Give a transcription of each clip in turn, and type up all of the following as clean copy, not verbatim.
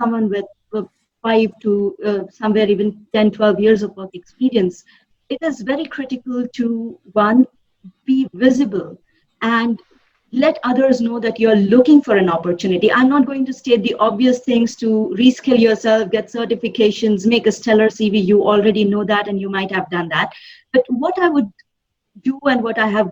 someone with 5 to somewhere even 10, 12 years of work experience, it is very critical to, one, be visible and let others know that you're looking for an opportunity. I'm not going to state the obvious things to reskill yourself, get certifications, make a stellar CV. You already know that, and you might have done that. But what I would do, and what I have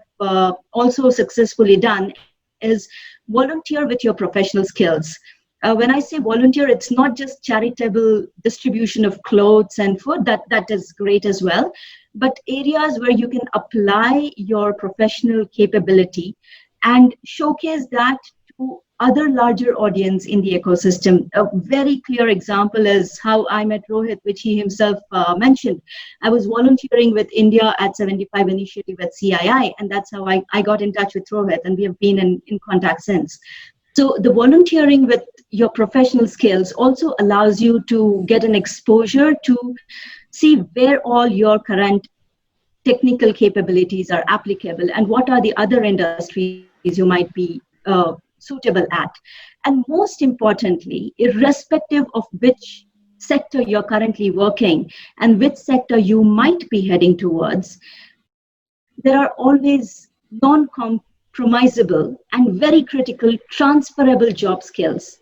also successfully done, is volunteer with your professional skills. When I say volunteer, it's not just charitable distribution of clothes and food, that is great as well, but areas where you can apply your professional capability and showcase that to other larger audience in the ecosystem. A very clear example is how I met Rohit, which he himself mentioned. I was volunteering with India at 75 initiative at CII, and that's how I got in touch with Rohit, and we have been in contact since. So the volunteering with your professional skills also allows you to get an exposure to see where all your current technical capabilities are applicable and what are the other industries you might be suitable at. And most importantly, irrespective of which sector you're currently working and which sector you might be heading towards, there are always non-compromisable and very critical transferable job skills.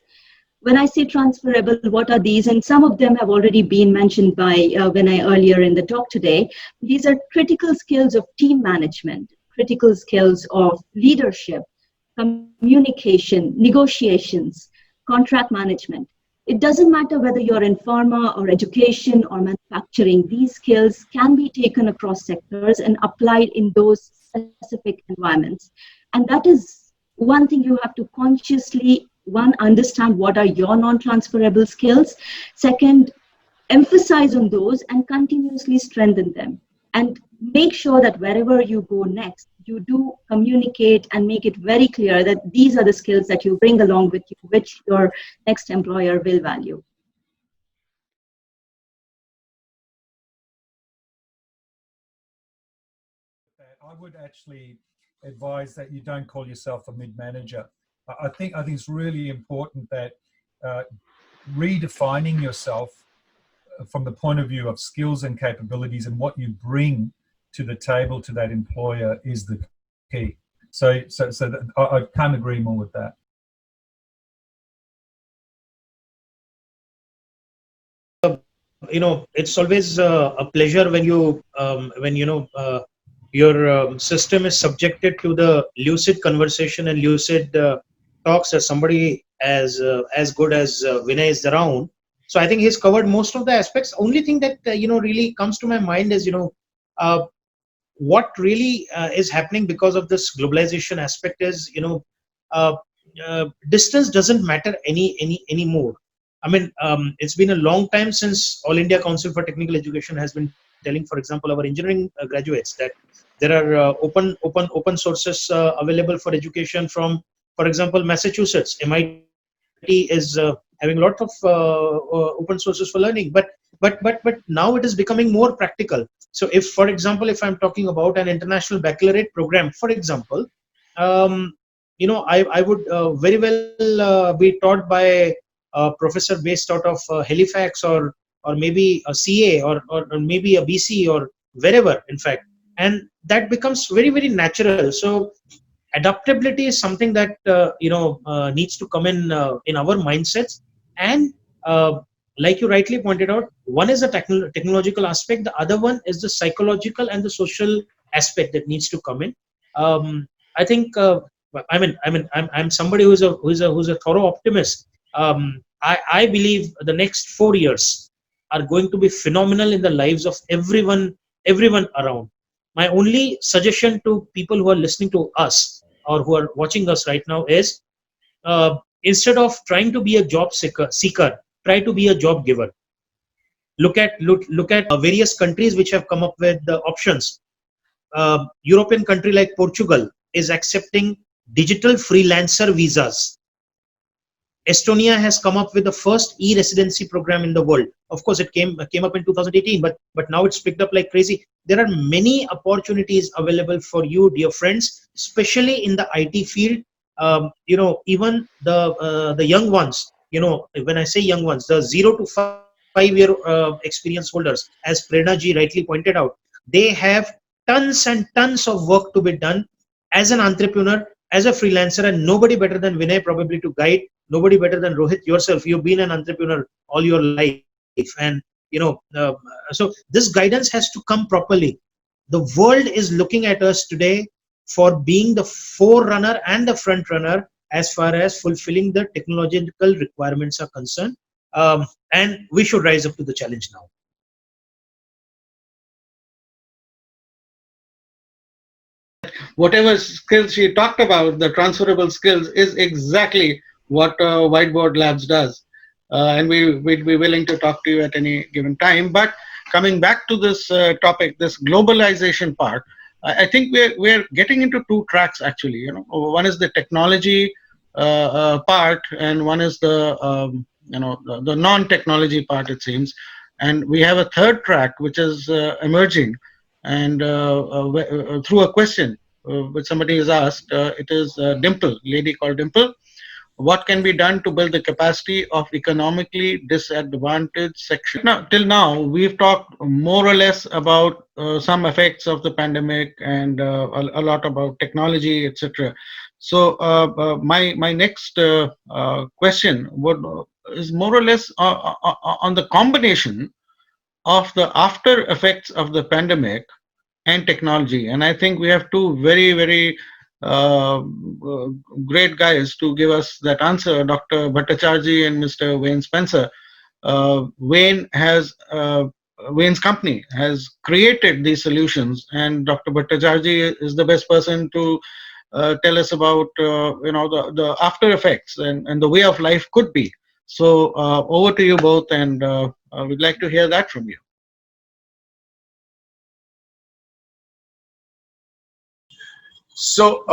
When I say transferable, what are these? And some of them have already been mentioned by Vinay earlier in the talk today. These are critical skills of team management, critical skills of leadership, communication, negotiations, contract management. It doesn't matter whether you're in pharma or education or manufacturing, these skills can be taken across sectors and applied in those specific environments. And that is one thing you have to consciously, one, understand what are your non-transferable skills. Second, emphasize on those and continuously strengthen them. And make sure that wherever you go next, you do communicate and make it very clear that these are the skills that you bring along with you, which your next employer will value. I would actually advise that you don't call yourself a mid-manager. I think it's really important that redefining yourself from the point of view of skills and capabilities and what you bring to the table to that employer is the key. So I can't agree more with that. It's always a pleasure when your system is subjected to the lucid conversation and lucid talks as somebody as good as Vinay is around. So I think he's covered most of the aspects. Only thing that really comes to my mind is what really is happening because of this globalization aspect is distance doesn't matter anymore. I mean, it's been a long time since All India Council for Technical Education has been telling, for example, our engineering graduates that there are open sources available for education from, for example, Massachusetts. MIT is having a lot of open sources for learning, but now it is becoming more practical. So if, for example, if I'm talking about an international baccalaureate program, for example, I would very well be taught by a professor based out of Halifax or maybe a CA or maybe a BC or wherever, in fact, and that becomes very, very natural. So adaptability is something that needs to come in our mindsets. And like you rightly pointed out, one is the technological aspect, the other one is the psychological and the social aspect that needs to come in. I think I'm somebody who's a thorough optimist. I believe the next 4 years are going to be phenomenal in the lives of everyone around. My only suggestion to people who are listening to us or who are watching us right now is instead of trying to be a job seeker, try to be a job giver. Look at various countries which have come up with the options. European country like Portugal is accepting digital freelancer visas. Estonia has come up with the first e-residency program in the world. Of course, it came up in 2018, but now it's picked up like crazy. There are many opportunities available for you, dear friends, especially in the IT field. Even the young ones when I say young ones, the 0 to 5 year experience holders, as Prerna ji rightly pointed out, they have tons and tons of work to be done as an entrepreneur, as a freelancer, and nobody better than Vinay probably to guide, nobody better than Rohit yourself. You've been an entrepreneur all your life, and so this guidance has to come properly. The world is looking at us today for being the forerunner and the front runner as far as fulfilling the technological requirements are concerned, and we should rise up to the challenge now. Whatever skills she talked about, the transferable skills, is exactly what Whiteboard Labs does. And we'd be willing to talk to you at any given time. But coming back to this topic, this globalization part, I think we're getting into two tracks actually. One is the technology part, and one is the non-technology part, it seems. And we have a third track which is emerging, and through a question which somebody has asked. It is Dimple, lady called Dimple. What can be done to build the capacity of economically disadvantaged section? Now, till now, we've talked more or less about some effects of the pandemic and a lot about technology, etc. So my next question is more or less on the combination of the after effects of the pandemic and technology. And I think we have two very, very uh, great guys to give us that answer, Dr. Bhattacharjee and Mr. Wayne Spencer. Wayne's company has created these solutions, and Dr. Bhattacharjee is the best person to tell us about the after effects and the way of life could be. So over to you both, and we'd like to hear that from you. So,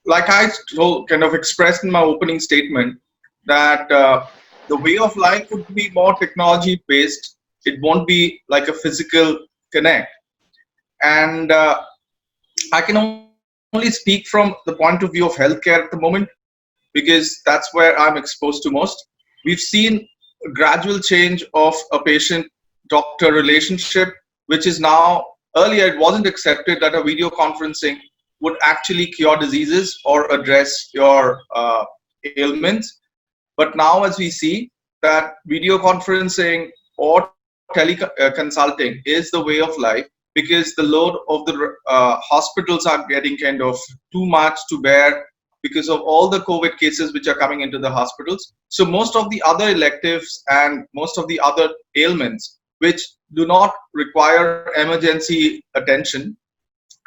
like I kind of expressed in my opening statement, that the way of life would be more technology based. It won't be like a physical connect. And I can only speak from the point of view of healthcare at the moment, because that's where I'm exposed to most. We've seen a gradual change of a patient-doctor relationship, which is now, earlier it wasn't accepted that a video conferencing would actually cure diseases or address your ailments. But now, as we see, that video conferencing or teleconsulting is the way of life, because the load of the hospitals are getting kind of too much to bear because of all the COVID cases which are coming into the hospitals. So most of the other electives and most of the other ailments which do not require emergency attention,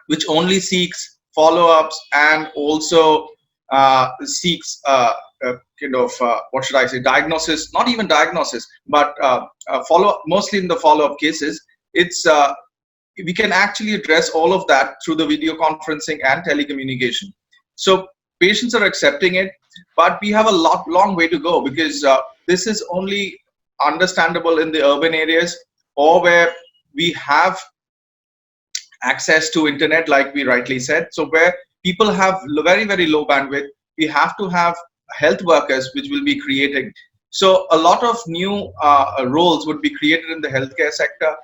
which only seeks follow-ups and also seeks kind of what should I say, diagnosis, not even diagnosis, but mostly in the follow-up cases. It's we can actually address all of that through the video conferencing and telecommunication. So patients are accepting it, but we have a long way to go, because this is only understandable in the urban areas, or where we have access to internet, like we rightly said. So where people have very low bandwidth, we have to have health workers which will be creating. So a lot of new roles would be created in the healthcare sector,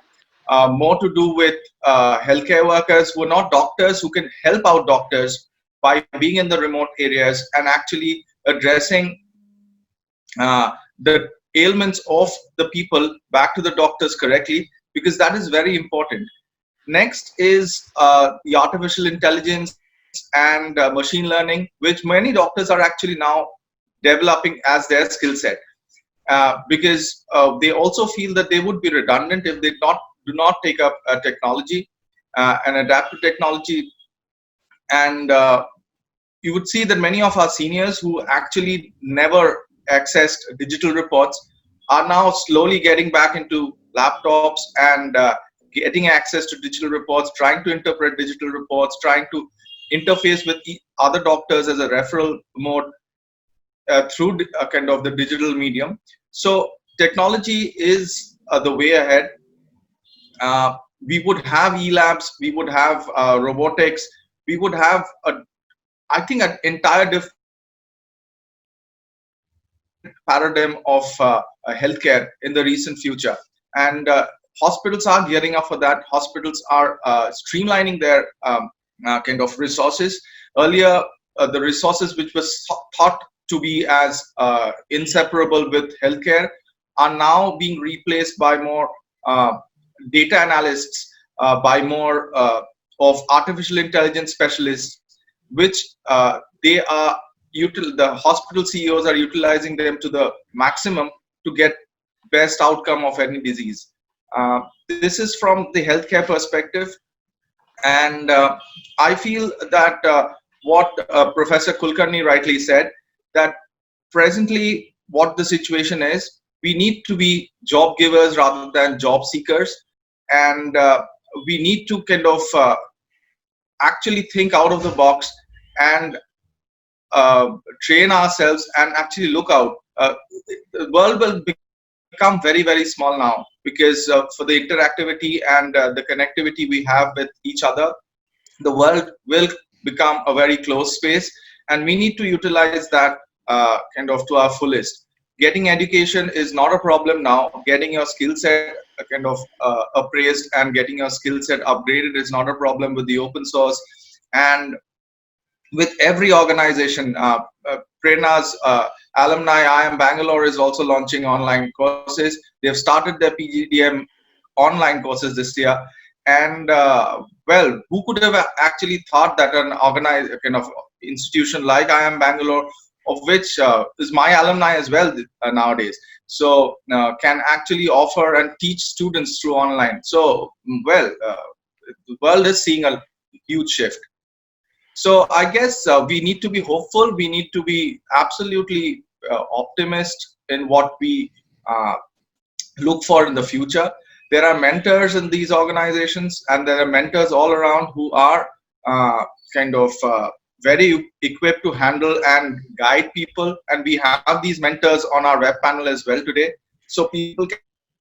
more to do with healthcare workers who are not doctors, who can help out doctors by being in the remote areas and actually addressing the ailments of the people back to the doctors correctly, because that is very important. Next is the artificial intelligence and machine learning, which many doctors are actually now developing as their skill set, because they also feel that they would be redundant if they do not take up technology and adapt to technology. And you would see that many of our seniors who actually never accessed digital reports are now slowly getting back into laptops and getting access to digital reports, trying to interpret digital reports, trying to interface with other doctors as a referral mode through kind of the digital medium. So technology is the way ahead. We would have e-labs, we would have robotics, we would have I think an entire different paradigm of healthcare in the recent future. And hospitals are gearing up for that. Hospitals are streamlining their kind of resources. Earlier, the resources which was thought to be as inseparable with healthcare are now being replaced by more data analysts, by more of artificial intelligence specialists, which they are the hospital CEOs are utilizing them to the maximum to get best outcome of any disease. This is from the healthcare perspective, and I feel that what Professor Kulkarni rightly said, that presently what the situation is, we need to be job givers rather than job seekers, and we need to kind of actually think out of the box and train ourselves and actually look out. The world will become very, very small now because for the interactivity and the connectivity we have with each other, the world will become a very closed space, and we need to utilize that kind of to our fullest. Getting education is not a problem now. Getting your skill set kind of appraised and getting your skill set upgraded is not a problem with the open source. And with every organization, Prerna's alumni, I Am Bangalore is also launching online courses. They've started their PGDM online courses this year. And well, who could have actually thought that an organized kind of institution like I Am Bangalore, of which is my alumni as well nowadays, so can actually offer and teach students through online. So, well, the world is seeing a huge shift. So I guess we need to be hopeful. We need to be absolutely optimist in what we look for in the future. There are mentors in these organizations, and there are mentors all around who are kind of very equipped to handle and guide people. And we have these mentors on our web panel as well today. So people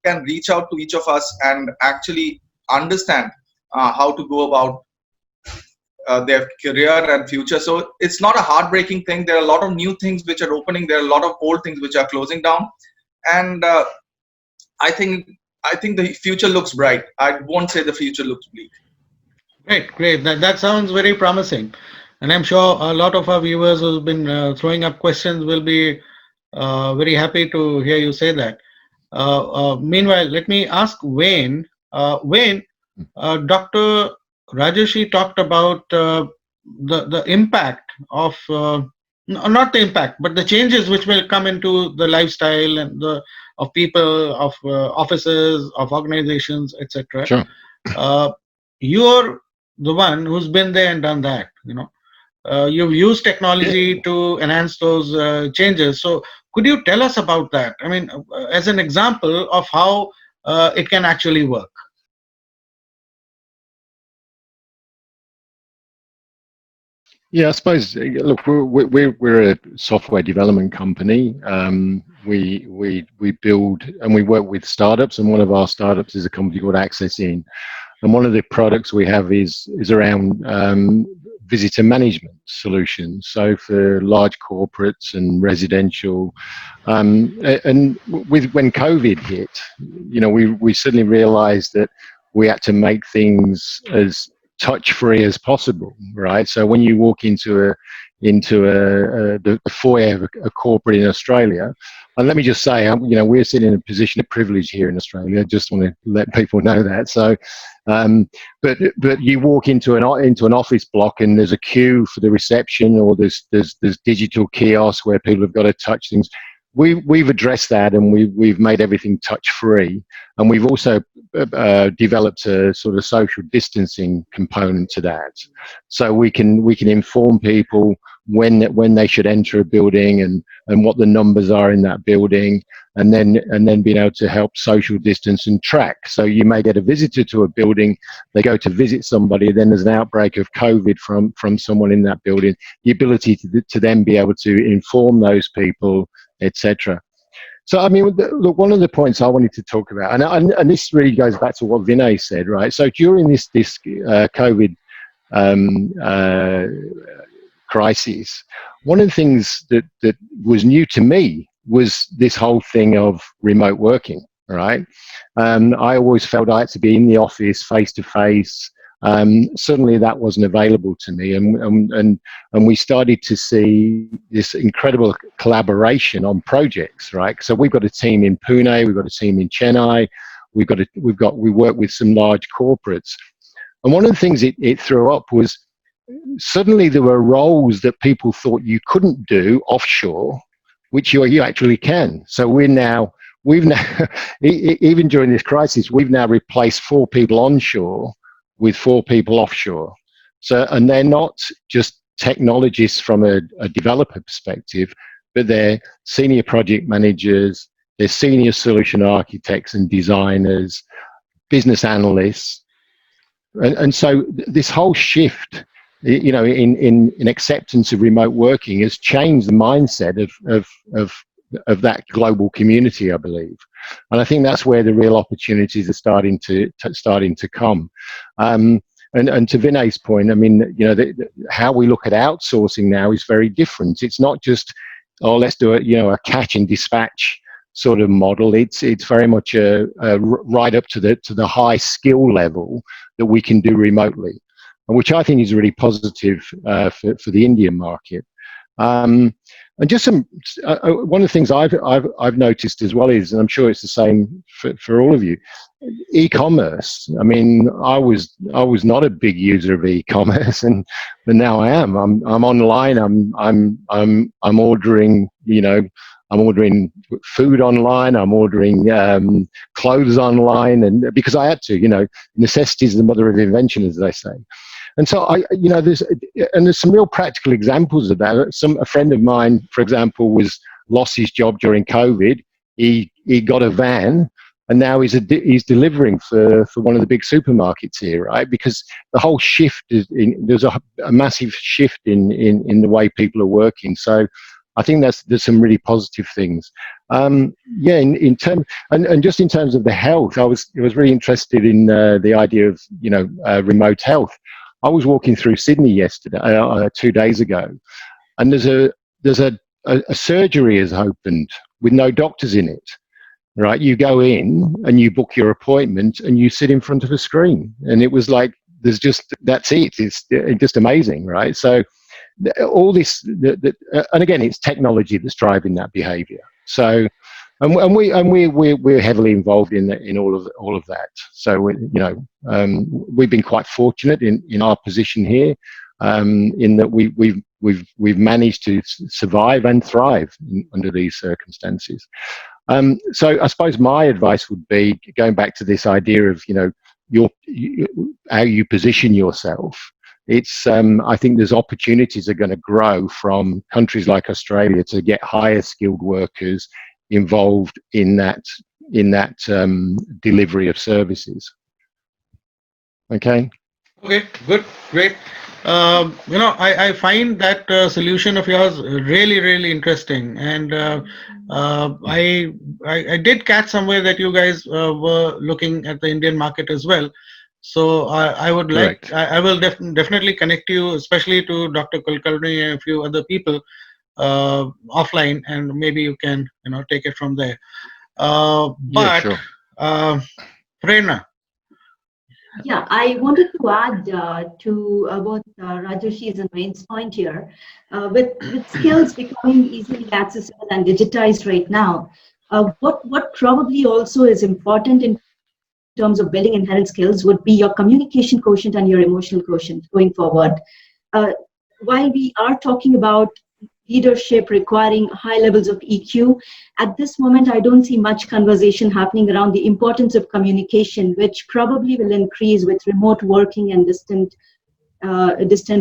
can reach out to each of us and actually understand how to go about their career and future. So it's not a heartbreaking thing. There are a lot of new things which are opening. There are a lot of old things which are closing down. And I think the future looks bright. I won't say the future looks bleak. Great. That sounds very promising. And I'm sure a lot of our viewers who've been throwing up questions will be very happy to hear you say that. Meanwhile, let me ask Wayne. Wayne, Dr. Rajarshi talked about the impact of, not the impact, but the changes which will come into the lifestyle and of people, of offices, of organizations, etc. Sure. You're the one who's been there and done that. You've used technology to enhance those changes. So could you tell us about that? I mean, as an example of how it can actually work. Yeah, I suppose. Look, we're a software development company. We build and we work with startups, and one of our startups is a company called AccessIn. And one of the products we have is around visitor management solutions. So for large corporates and residential, and when COVID hit, we suddenly realised that we had to make things as touch-free as possible, right? So when you walk into the foyer of a corporate in Australia, and let me just say, we're sitting in a position of privilege here in Australia. I just want to let people know that. So, but you walk into an office block and there's a queue for the reception, or there's digital kiosks where people have got to touch things. We've addressed that, and we've made everything touch-free, and we've also developed a sort of social distancing component to that, so we can inform people when they should enter a building and what the numbers are in that building, and then being able to help social distance and track. So you may get a visitor to a building, they go to visit somebody, then there's an outbreak of COVID from someone in that building. The ability to then be able to inform those people, etc. So, I mean, look, one of the points I wanted to talk about, and this really goes back to what Vinay said, right? So during this COVID crisis, one of the things that was new to me was this whole thing of remote working, right? I always felt I had to be in the office face to face. Suddenly that wasn't available to me, and we started to see this incredible collaboration on projects, right? So we've got a team in Pune, we've got a team in Chennai, we work with some large corporates, and one of the things it threw up was suddenly there were roles that people thought you couldn't do offshore, which you actually can. So we've now even during this crisis, we've now replaced 4 people onshore with 4 people offshore. So, and they're not just technologists from a developer perspective, but they're senior project managers, they're senior solution architects and designers, business analysts. And so this whole shift, you know, in acceptance of remote working has changed the mindset of that global community, I believe. And I think that's where the real opportunities are starting to come. And to Vinay's point, I mean, you know, how we look at outsourcing now is very different. It's not just, oh, let's do it, you know, a catch and dispatch sort of model. It's very much right up to the high skill level that we can do remotely, which I think is really positive for the Indian market. And just some one of the things I've noticed as well is, and I'm sure it's the same for all of you, e-commerce. I mean, I was not a big user of e-commerce, but now I am. I'm online. I'm ordering. You know, I'm ordering food online. I'm ordering clothes online, and because I had to. You know, necessity is the mother of invention, as they say. And so you know, there's some real practical examples of that. A friend of mine, for example, lost his job during COVID. He got a van, and now he's delivering for one of the big supermarkets here, right? Because the whole shift there's a massive shift in the way people are working. So I think there's some really positive things. Yeah, in terms and just in terms of the health, I was really interested in the idea of, you know, remote health. I was walking through Sydney yesterday, 2 days ago, and there's a surgery has opened with no doctors in it. Right, you go in and you book your appointment and you sit in front of a screen, and it was like that's it. It's just amazing, right? So all this, and again, it's technology that's driving that behaviour. So. And we're heavily involved in all of that. So we've been quite fortunate in our position here, in that we've managed to survive and thrive under these circumstances. So I suppose my advice would be, going back to this idea of, you know, how you position yourself. It's I think there's opportunities are going to grow from countries like Australia to get higher skilled workers involved in that delivery of services. Okay, good, great. You know, I find that solution of yours really interesting, and I did catch somewhere that you guys were looking at the Indian market as well. So I would correct. I will definitely connect you, especially to Dr. Kulkarni and a few other people offline, and maybe you can, you know, take it from there. But yeah, sure. Prerna. Yeah, I wanted to add to both Rajarshi's and Wayne's point here. With skills becoming easily accessible and digitized right now, what probably also is important in terms of building inherent skills would be your communication quotient and your emotional quotient going forward. While we are talking about leadership requiring high levels of EQ, at this moment, I don't see much conversation happening around the importance of communication, which probably will increase with remote working and distant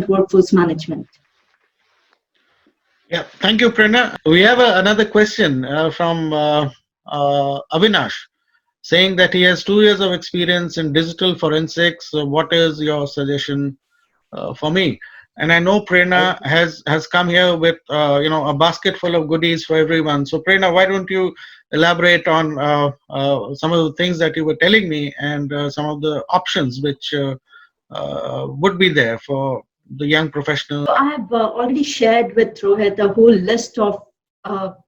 workforce management. Yeah, thank you, Prerna. We have another question from Avinash, saying that he has 2 years of experience in digital forensics. What is your suggestion for me? And I know Prerna has come here with you know, a basket full of goodies for everyone. So Prerna, why don't you elaborate on some of the things that you were telling me, and some of the options which would be there for the young professional? So I have already shared with Rohit a whole list of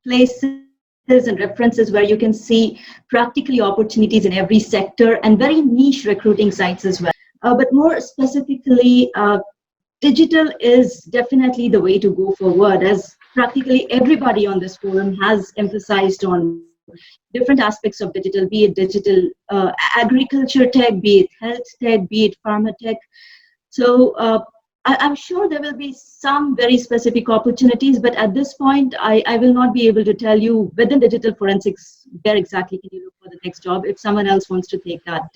places and references where you can see practically opportunities in every sector and very niche recruiting sites as well. But more specifically, digital is definitely the way to go forward, as practically everybody on this forum has emphasized on different aspects of digital, be it digital agriculture tech, be it health tech, be it pharma tech. So I'm sure there will be some very specific opportunities, but at this point, I will not be able to tell you within digital forensics where exactly can you look for the next job. If someone else wants to take that.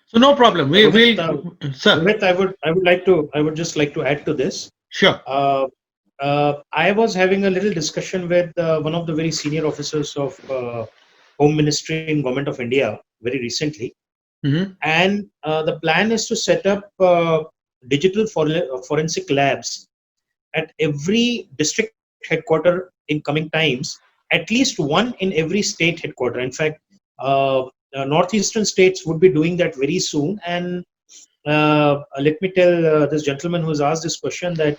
So no problem. We Rohit, will, sir. Rohit, I would just like to add to this. Sure. I was having a little discussion with one of the very senior officers of Home Ministry in Government of India very recently, and the plan is to set up digital forensic labs at every district headquarter in coming times, at least one in every state headquarter. In fact, northeastern states would be doing that very soon. And let me tell this gentleman who has asked this question that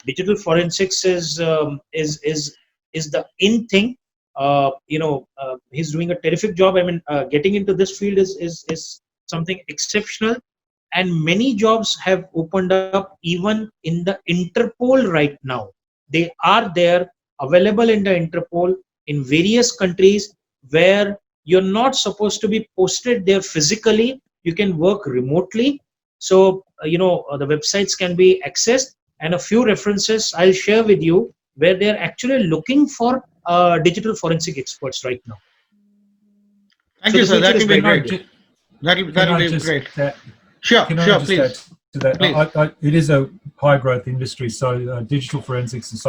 digital forensics is the in thing. He's doing a terrific job. I mean, getting into this field is something exceptional, and many jobs have opened up even in the Interpol right now. They are there, available in the Interpol in various countries where you're not supposed to be posted there physically. You can work remotely. So, the websites can be accessed, and a few references I'll share with you where they're actually looking for digital forensic experts right now. Thank So you, the sir. That future will is be bright. great. That'll be great. Can Sure, I just please. add to that? Please. It is a high growth industry, so digital forensics and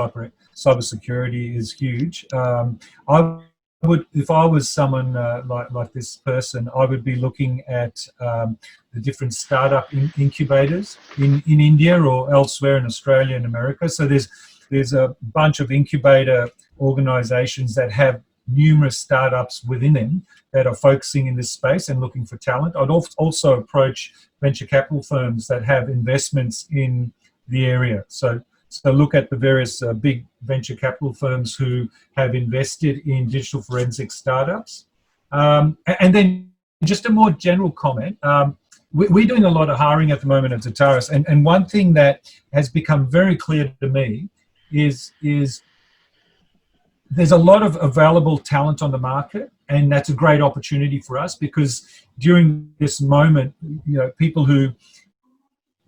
cybersecurity is huge. I would, if I was someone like this person, I would be looking at the different startup incubators in India or elsewhere in Australia and America. So there's a bunch of incubator organizations that have numerous startups within them that are focusing in this space and looking for talent. I'd also approach venture capital firms that have investments in the area. So look at the various big venture capital firms who have invested in digital forensic startups. And then just a more general comment. We're doing a lot of hiring at the moment at Zetaris, and one thing that has become very clear to me is there's a lot of available talent on the market, and that's a great opportunity for us because during this moment, people who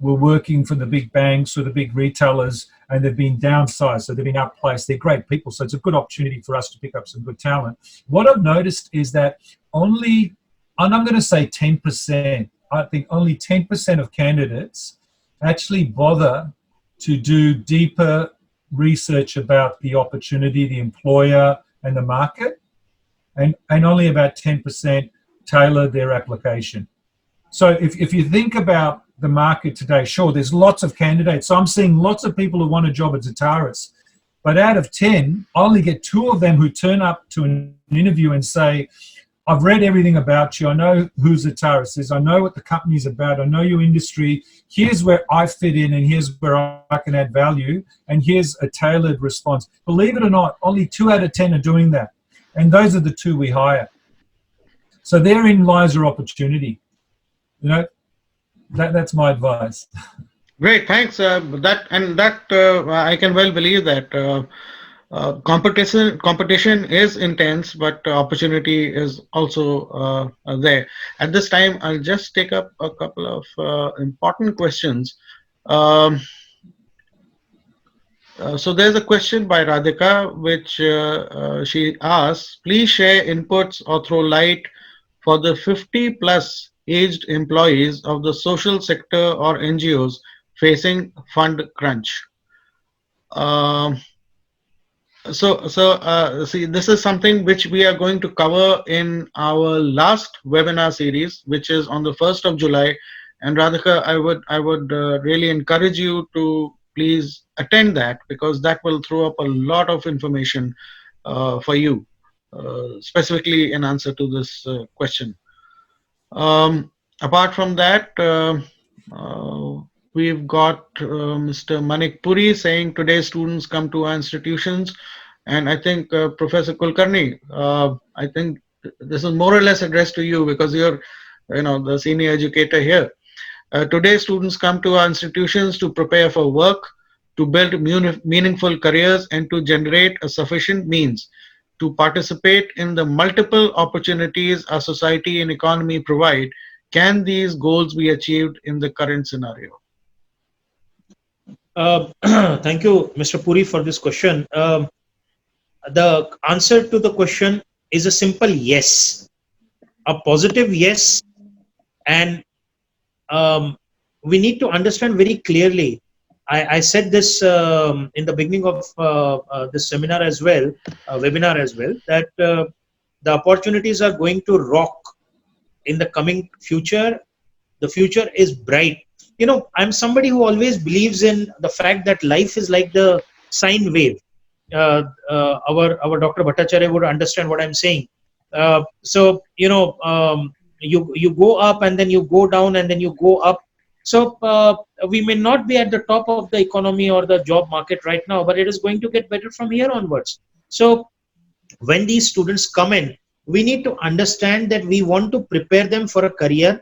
were working for the big banks or the big retailers and they've been downsized, so they've been outplaced. They're great people, so it's a good opportunity for us to pick up some good talent. What I've noticed is that only, and I'm going to say 10%, I think only 10% of candidates actually bother to do deeper research about the opportunity, the employer, and the market, and only about 10% tailor their application. So if you think about the market today, sure, there's lots of candidates. So I'm seeing lots of people who want a job at Zetaris, but out of 10, I only get 2 of them who turn up to an interview and say, I've read everything about you. I know who Zetaris is. I know what the company's about. I know your industry. Here's where I fit in, and here's where I can add value, and here's a tailored response. Believe it or not, only 2 out of 10 are doing that, and those are the 2 we hire. So therein lies your opportunity. That's my advice. Great, thanks. I can well believe that. Competition is intense, but opportunity is also there. At this time, I'll just take up a couple of important questions. So there's a question by Radhika, which she asks, please share inputs or throw light for the 50 plus aged employees of the social sector or NGOs facing fund crunch. See, this is something which we are going to cover in our last webinar series, which is on the 1st of July. And Radhika, I would really encourage you to please attend that, because that will throw up a lot of information for you, specifically in answer to this question. Apart from that, we've got Mr. Manik Puri saying, today students come to our institutions And I think Professor Kulkarni, I think this is more or less addressed to you because you're, the senior educator here. Today, students come to our institutions to prepare for work, to build meaningful careers, and to generate a sufficient means to participate in the multiple opportunities our society and economy provide. Can these goals be achieved in the current scenario? Thank you, Mr. Puri, for this question. The answer to the question is a simple yes, a positive yes, and we need to understand very clearly. I said this in the beginning of this seminar as well, webinar as well, that the opportunities are going to rock in the coming future. The future is bright. I'm somebody who always believes in the fact that life is like the sine wave. Our Dr. Bhattacharjee would understand what I'm saying. So you go up and then you go down and then you go up. So we may not be at the top of the economy or the job market right now, but it is going to get better from here onwards. So when these students come in, we need to understand that we want to prepare them for a career,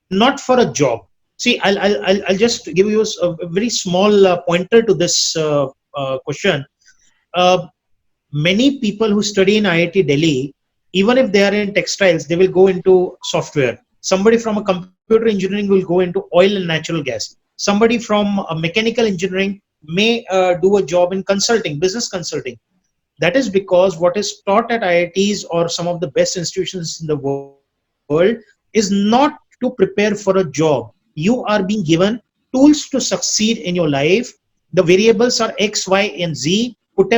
not for a job. See, I'll just give you a very small pointer to this question. Uh, Many people who study in IIT Delhi, even if they are in textiles, they will go into software. Somebody from a computer engineering will go into oil and natural gas. Somebody from a mechanical engineering may do a job in consulting, business consulting. That is because what is taught at IITs or some of the best institutions in the world is not to prepare for a job. You are being given tools to succeed in your life. The variables are X, Y, and Z. Put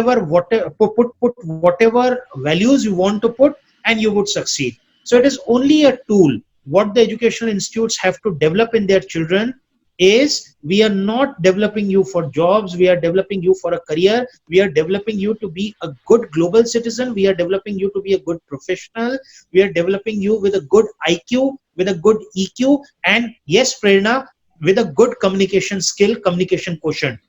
whatever values you want to put, and you would succeed. So it is only a tool. What the educational institutes have to develop in their children is, we are not developing you for jobs, we are developing you for a career, we are developing you to be a good global citizen, we are developing you to be a good professional, we are developing you with a good IQ, with a good EQ, and yes, Prerna, with a good communication skill, communication quotient.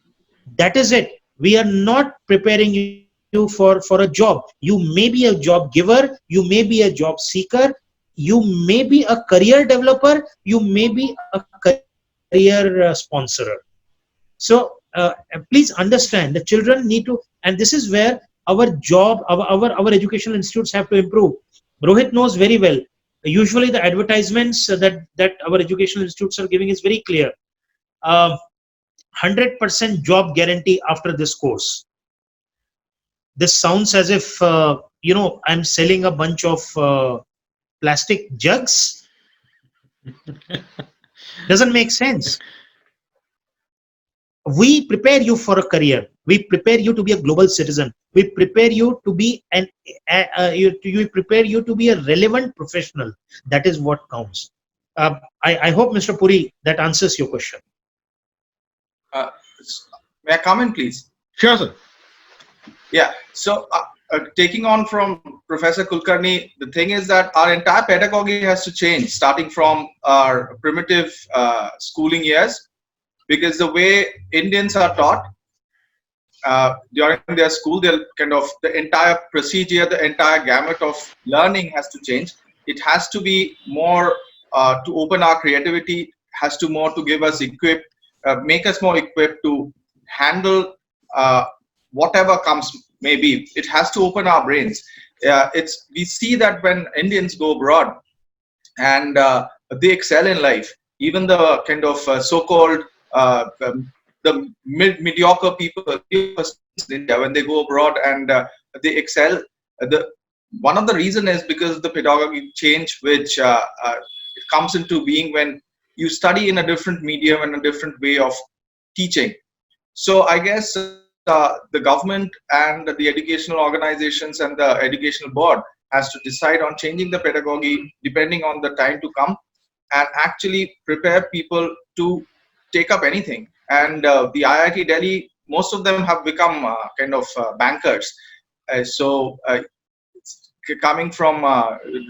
That is it. We are not preparing you for a job. You may be a job giver, you may be a job seeker, you may be a career developer, you may be a career sponsorer. So please understand, the children need to, and this is where our job, our educational institutes have to improve. Rohit knows very well. Usually the advertisements that our educational institutes are giving is very clear. 100% job guarantee after this course. This sounds as if I'm selling a bunch of plastic jugs. Doesn't make sense. We prepare you for a career. We prepare you to be a global citizen. We prepare you to be we prepare you to be a relevant professional. That is what counts. I hope, Mr. Puri, that answers your question. May I come in, please? Sure, sir. Yeah. So taking on from Professor Kulkarni, the thing is that our entire pedagogy has to change, starting from our primitive schooling years, because the way Indians are taught during their school, they'll the entire procedure, the entire gamut of learning has to change. It has to be more to open our creativity, has to more to give us make us more equipped to handle whatever comes. Maybe it has to open our brains. We see that when Indians go abroad and they excel in life, even the so-called the mediocre people in India, when they go abroad and they excel, one of the reason is because of the pedagogy change, which it comes into being when you study in a different medium and a different way of teaching. So I guess the government and the educational organizations and the educational board has to decide on changing the pedagogy depending on the time to come, and actually prepare people to take up anything. And the IIT Delhi, most of them have become bankers. So coming from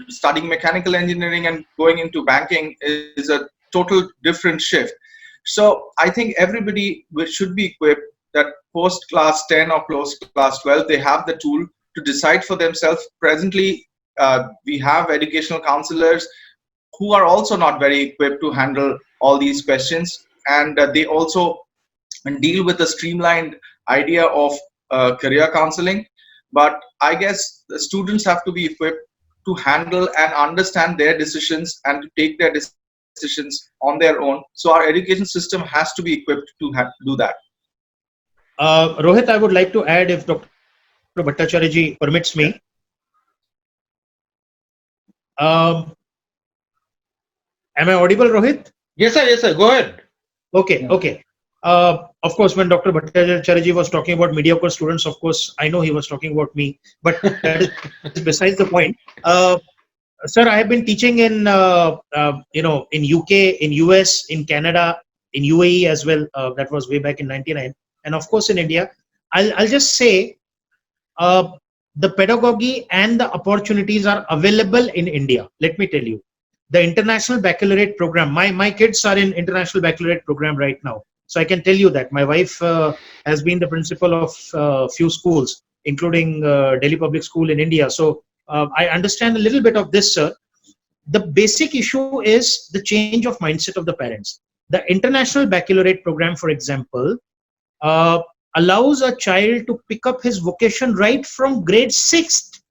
studying mechanical engineering and going into banking is a total different shift. So I think everybody should be equipped that post class 10 or post class 12, they have the tool to decide for themselves. Presently, we have educational counselors who are also not very equipped to handle all these questions, and they also deal with a streamlined idea of career counseling. But I guess the students have to be equipped to handle and understand their decisions and to take their decisions on their own. So our education system has to be equipped to do that. Rohit, I would like to add, if Dr. Bhattacharjee permits me. Um, am I audible, Rohit? Yes, sir. Yes, sir. Go ahead. Okay, Yeah. okay. Of course, when Dr. Bhattacharjee was talking about mediocre students, of course, I know he was talking about me, but that is besides the point. Sir, I have been teaching in, in UK, in US, in Canada, in UAE as well. That was way back in '99, and of course in India. I'll just say, the pedagogy and the opportunities are available in India. Let me tell you, the International Baccalaureate program. My kids are in International Baccalaureate program right now, so I can tell you that my wife has been the principal of few schools, including Delhi Public School in India. So I understand a little bit of this, sir. The basic issue is the change of mindset of the parents. The International Baccalaureate program, for example, uh, allows a child to pick up his vocation right from grade 6th.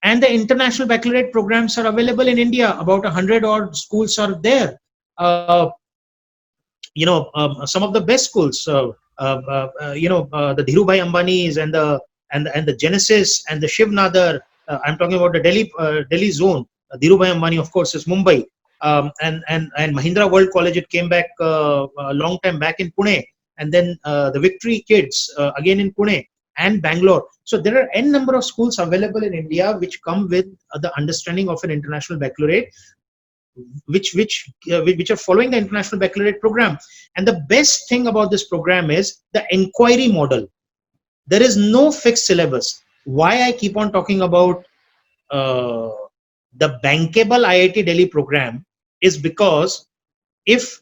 And the International Baccalaureate programs are available in India. About 100 odd schools are there. Some of the best schools, the Dhirubhai Ambanis and the Genesis and the Shiv Nadar. I'm talking about the Delhi zone. Dhirubhai Ambani, of course, is Mumbai. And Mahindra World College, it came back a long time back in Pune. And then the Victory Kids, again in Pune and Bangalore. So there are n number of schools available in India which come with the understanding of an international baccalaureate, which are following the International Baccalaureate program. And the best thing about this program is the inquiry model. There is no fixed syllabus. Why I keep on talking about the bankable IIT Delhi program is because if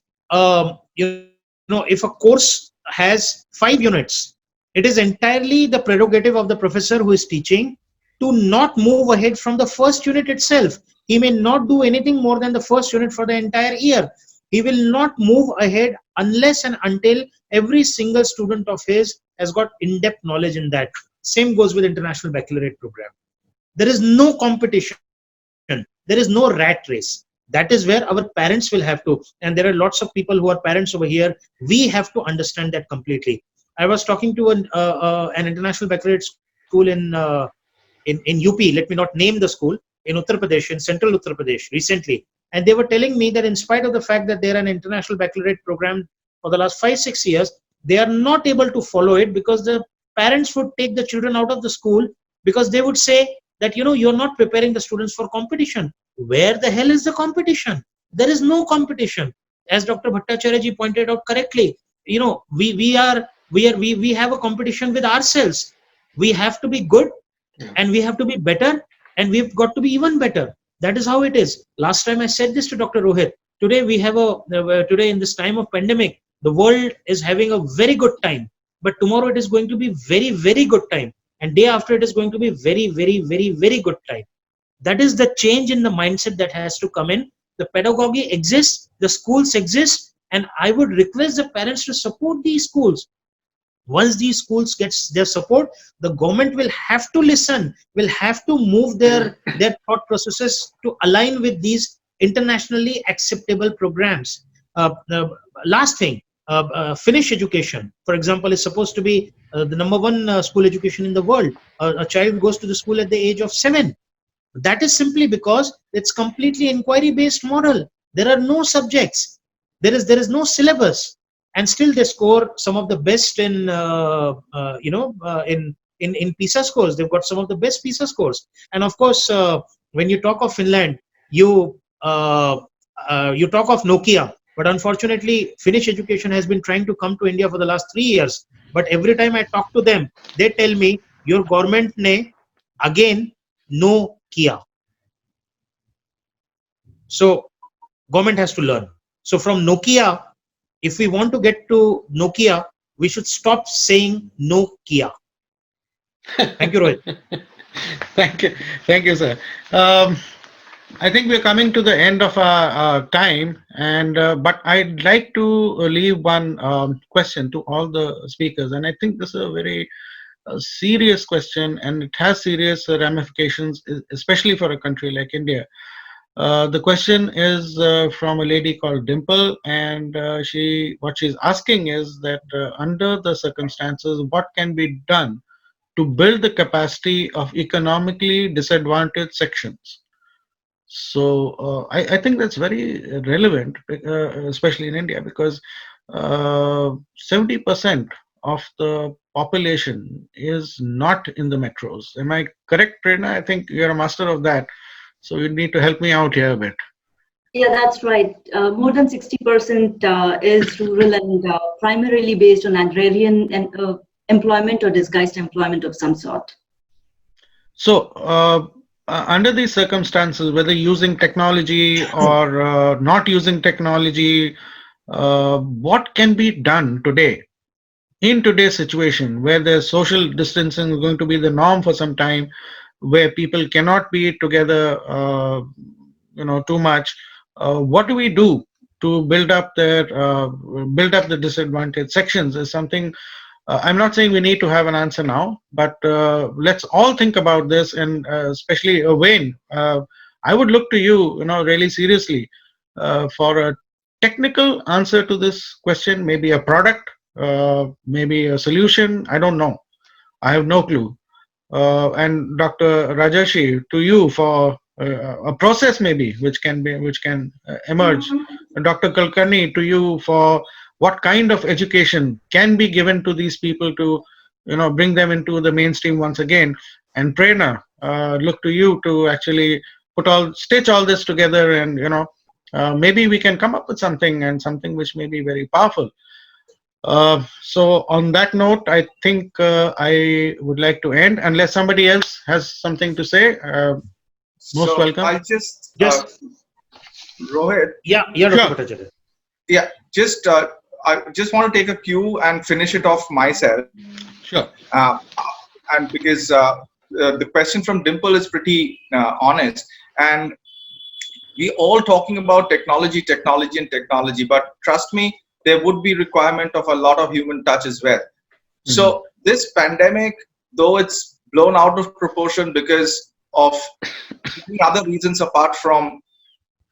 if a course has 5 units, it is entirely the prerogative of the professor who is teaching to not move ahead from the first unit itself. He may not do anything more than the first unit for the entire year. He will not move ahead unless and until every single student of his has got in-depth knowledge in that. Same goes with International Baccalaureate program. There is no competition. There is no rat race. That is where our parents will have to, and there are lots of people who are parents over here. We have to understand that completely. I was talking to an International Baccalaureate school in UP. Let me not name the school, in Uttar Pradesh, in central Uttar Pradesh recently. And they were telling me that in spite of the fact that they're an International Baccalaureate program for the last 5-6 years, they are not able to follow it because the parents would take the children out of the school because they would say that, you're not preparing the students for competition. Where the hell is the competition? There is no competition. As Dr. Bhattacharjee pointed out correctly, we have a competition with ourselves. We have to be good and we have to be better, and we've got to be even better. That is how it is. Last time I said this to Dr. Rohit. Today we have today in this time of pandemic, the world is having a very good time, but tomorrow it is going to be very, very good time, and day after it is going to be very, very, very, very good time. That is the change in the mindset that has to come in. The pedagogy exists, the schools exist, and I would request the parents to support these schools. Once these schools get their support, the government will have to listen, will have to move their thought processes to align with these internationally acceptable programs. Last thing, Finnish education, for example, is supposed to be the #1 school education in the world. A child goes to the school at the age of 7. That is simply because it's completely inquiry-based model. There are no subjects. There is no syllabus, and still they score some of the best in in PISA scores. They've got some of the best PISA scores. And of course, when you talk of Finland, you talk of Nokia. But unfortunately, Finnish education has been trying to come to India for the last 3 years. But every time I talk to them, they tell me, your government ne again no Kia. So government has to learn. So from Nokia, if we want to get to Nokia, we should stop saying no Kia. Thank you, Rohit. Thank you, sir. I think we're coming to the end of our time, and but I'd like to leave one question to all the speakers, and I think this is a very serious question, and it has serious ramifications, especially for a country like India. The question is from a lady called Dimple, and what she's asking is that under the circumstances, what can be done to build the capacity of economically disadvantaged sections. So I think that's very relevant, especially in India, because 70% of the population is not in the metros. Am I correct, Prerna? I think you're a master of that. So you need to help me out here a bit. Yeah, that's right. More than 60% is rural and primarily based on agrarian and employment or disguised employment of some sort. So under these circumstances, whether using technology or not using technology, what can be done today in today's situation where the social distancing is going to be the norm for some time, where people cannot be together, too much? What do we do to build up the disadvantaged sections? Is something I'm not saying we need to have an answer now, but let's all think about this, and especially Wayne, I would look to you, really seriously for a technical answer to this question. Maybe a product, maybe a solution. I don't know. I have no clue. And Dr. Rajarshi, to you for a process maybe which can emerge. Dr. Kulkarni, to you for what kind of education can be given to these people to bring them into the mainstream once again. And Prerna, look to you to actually stitch all this together, and maybe we can come up with something, and something which may be very powerful. So on that note, I think I would like to end, unless somebody else has something to say. Most welcome. I'll just Just Rohit. yeah, Sure. Dr. Bhattacharjee. Yeah, I just want to take a cue and finish it off myself. Sure. And because the question from Dimple is pretty honest, and we all talking about technology, and technology, but trust me, there would be requirement of a lot of human touch as well. So this pandemic, though it's blown out of proportion because of many other reasons apart from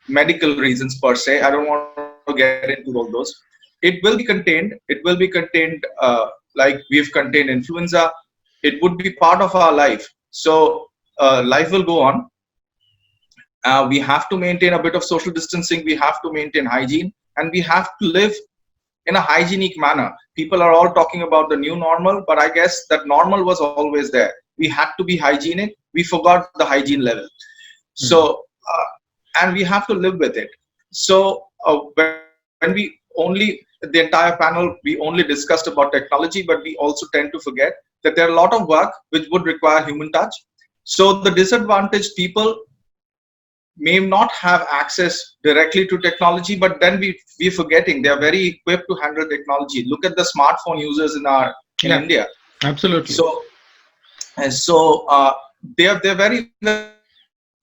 medical reasons per se, I don't want to get into all those. It will be contained. It will be contained like we've contained influenza. It would be part of our life. So life will go on. We have to maintain a bit of social distancing. We have to maintain hygiene, and we have to live in a hygienic manner. People are all talking about the new normal, but I guess that normal was always there. We had to be hygienic. We forgot the hygiene level. So, and we have to live with it. So when we only, the entire panel, we only discussed about technology, but we also tend to forget that there are a lot of work which would require human touch. So the disadvantaged people may not have access directly to technology, but then we're forgetting they are very equipped to handle technology. Look at the smartphone users in India. Absolutely. So they're very well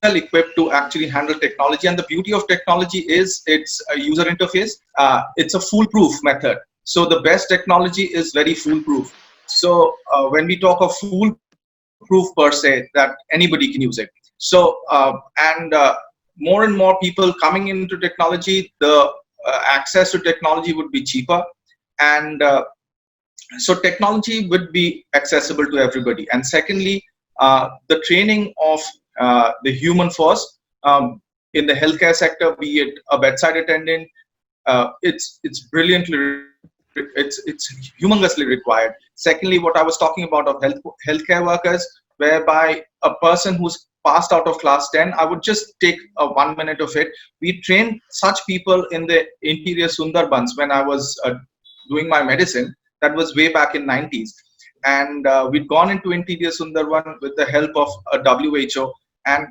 equipped to actually handle technology, and the beauty of technology is its user interface. It's a foolproof method. So the best technology is very foolproof. So when we talk of foolproof per se, that anybody can use it. So more and more people coming into technology, the access to technology would be cheaper, and so technology would be accessible to everybody. And secondly, the training of the human force in the healthcare sector, be it a bedside attendant, it's brilliantly, it's humongously required. Secondly, what I was talking about of healthcare workers, whereby a person who's passed out of class 10, I would just take 1 minute of it. We trained such people in the interior Sundarbans when I was doing my medicine. That was way back in 90s. And we'd gone into interior Sundarban with the help of a WHO and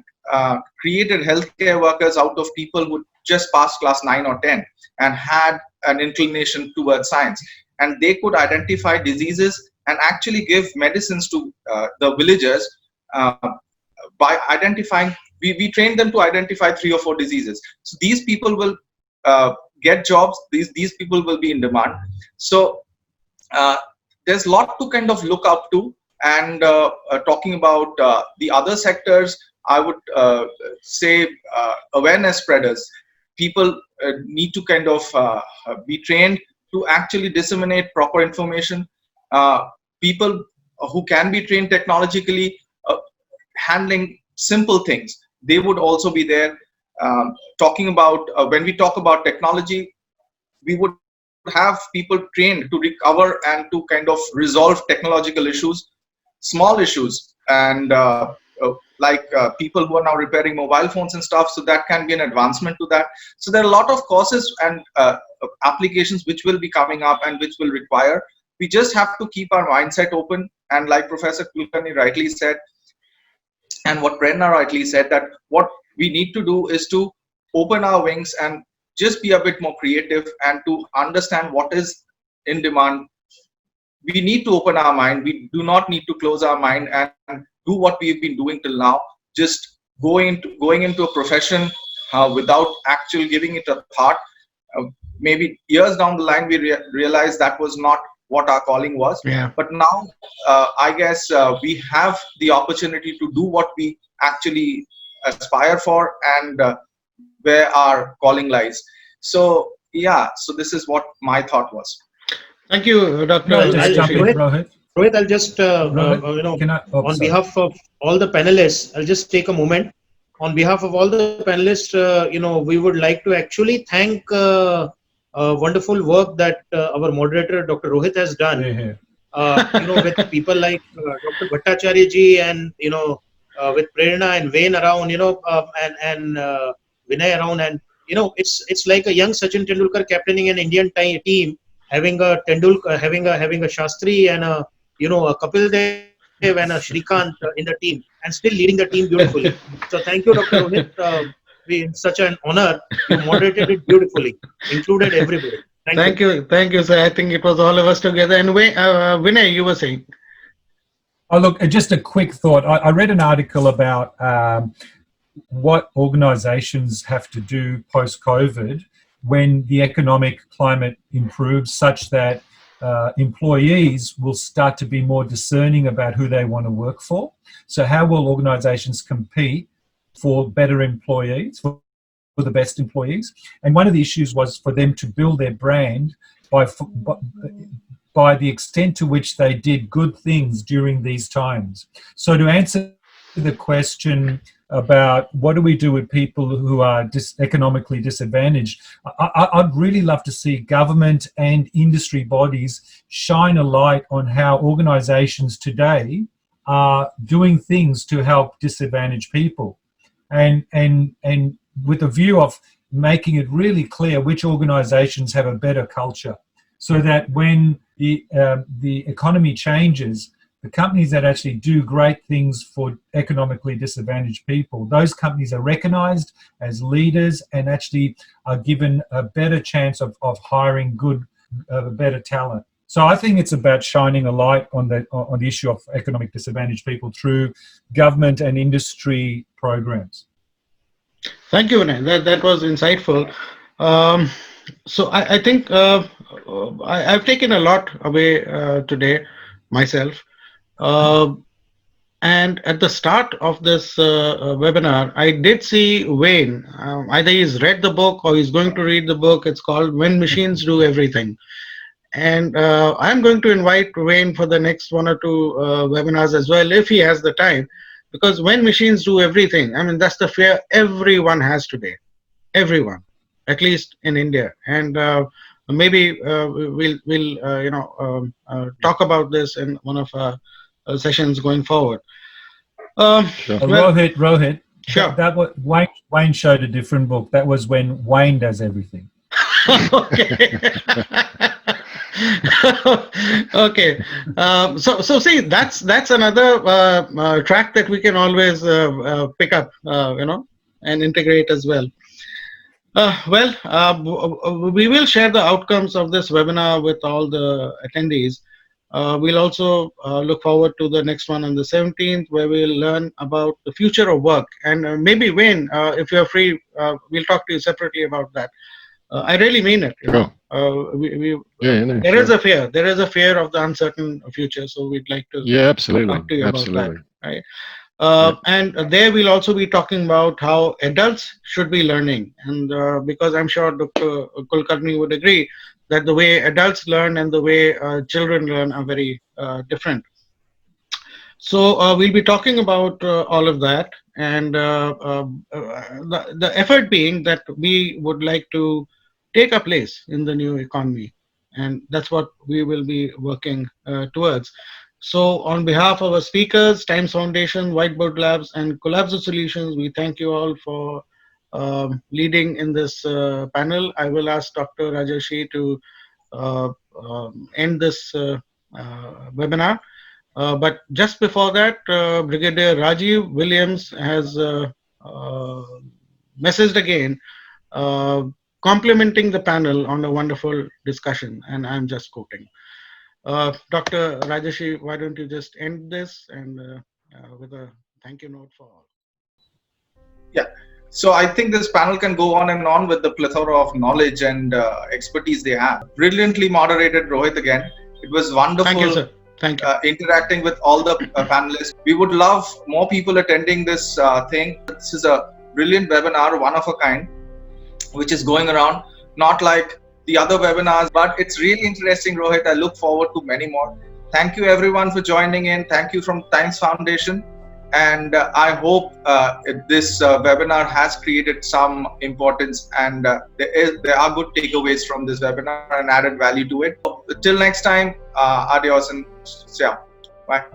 created healthcare workers out of people who just passed class 9 or 10 and had an inclination towards science. and they could identify diseases and actually give medicines to the villagers by identifying. We train them to identify 3 or 4 diseases. So these people will get jobs. These people will be in demand. So there's a lot to kind of look up to. And talking about the other sectors, I would say awareness spreaders. People need to kind of be trained to actually disseminate proper information. People who can be trained technologically, handling simple things, they would also be there. Talking about when we talk about technology, we would have people trained to recover and to kind of resolve technological issues, small issues, and people who are now repairing mobile phones and stuff. So that can be an advancement to that. So there are a lot of courses and applications which will be coming up and which will require. We just have to keep our mindset open. And like Professor Kulkarni rightly said, and what Prerna rightly said, that what we need to do is to open our wings and just be a bit more creative and to understand what is in demand. We need to open our mind. We do not need to close our mind and do what we've been doing till now, just going into a profession without actually giving it a thought. Maybe years down the line, we realize that was not what our calling was. Yeah. But now, I guess we have the opportunity to do what we actually aspire for and where our calling lies. So yeah, so this is what my thought was. Thank you, Dr. No, just jump in, Rohit. Rohit, I'll just, on sorry. behalf of all the panelists, I'll just take a moment. On behalf of all the panelists, we would like to actually thank wonderful work that our moderator, Dr. Rohit, has done. With people like Dr. Bhattacharjee ji and, with Prerna and Wayne around, and Vinay around. And, it's like a young Sachin Tendulkar captaining an Indian team, having a Tendulkar, having a Shastri and a Kapil Dev and a Shrikant in the team, and still leading the team beautifully. So thank you, Dr. Rohit. It's such an honor. You moderated it beautifully, included everybody. Thank you, sir. I think it was all of us together. And Vinay, you were saying. Oh, look, just a quick thought. I read an article about what organizations have to do post-COVID when the economic climate improves, such that employees will start to be more discerning about who they want to work for. So how will organizations compete for better employees, for the best employees? And one of the issues was for them to build their brand by the extent to which they did good things during these times. So to answer the question about what do we do with people who are economically disadvantaged, I'd really love to see government and industry bodies shine a light on how organizations today are doing things to help disadvantaged people, and with a view of making it really clear which organizations have a better culture, so that when the economy changes, the companies that actually do great things for economically disadvantaged people, those companies are recognized as leaders and actually are given a better chance of hiring better talent. So I think it's about shining a light on the issue of economic disadvantaged people through government and industry programs. Thank you, Vinay. That was insightful. So I think I've taken a lot away today myself. And at the start of this webinar, I did see Wayne. Either he's read the book or he's going to read the book. It's called When Machines Do Everything. And I'm going to invite Wayne for the next 1 or 2 webinars as well, if he has the time. Because when machines do everything, I mean, that's the fear everyone has today. Everyone, at least in India. And maybe we'll talk about this in one of our sessions going forward. Sure. Rohit. Sure. That was Wayne showed a different book. That was When Wayne Does Everything. Okay. Okay. So see, that's another track that we can always pick up, and integrate as well. We will share the outcomes of this webinar with all the attendees. We'll also look forward to the next one on the 17th, where we'll learn about the future of work. And maybe Wayne, if you're free, we'll talk to you separately about that. I really mean it. Sure. There is a fear. There is a fear of the uncertain future. So we'd like to talk to you about that. Right. And there we'll also be talking about how adults should be learning, and because I'm sure Dr. Kulkarni would agree that the way adults learn and the way children learn are very different. So we'll be talking about all of that, and the effort being that we would like to take a place in the new economy, and that's what we will be working towards. So on behalf of our speakers, Times Foundation, WhiteBoard Labs, and Collapse Solutions, we thank you all for leading in this panel. I will ask Dr. Rajarshi to end this webinar. But just before that, Brigadier Rajiv Williams has messaged again, complimenting the panel on a wonderful discussion, and I'm just quoting. Dr. Rajarshi, why don't you just end this and with a thank you note for all. Yeah. So I think this panel can go on and on with the plethora of knowledge and expertise they have. Brilliantly moderated, Rohit, again. It was wonderful. Thank you, sir. Thank you. Interacting with all the panelists. We would love more people attending this thing. This is a brilliant webinar, one of a kind, which is going around, not like the other webinars, but it's really interesting, Rohit. I look forward to many more. Thank you everyone for joining in. Thank you from Times Foundation. And I hope this webinar has created some importance, and there are good takeaways from this webinar and added value to it. Till next time, adios and see ya. Bye.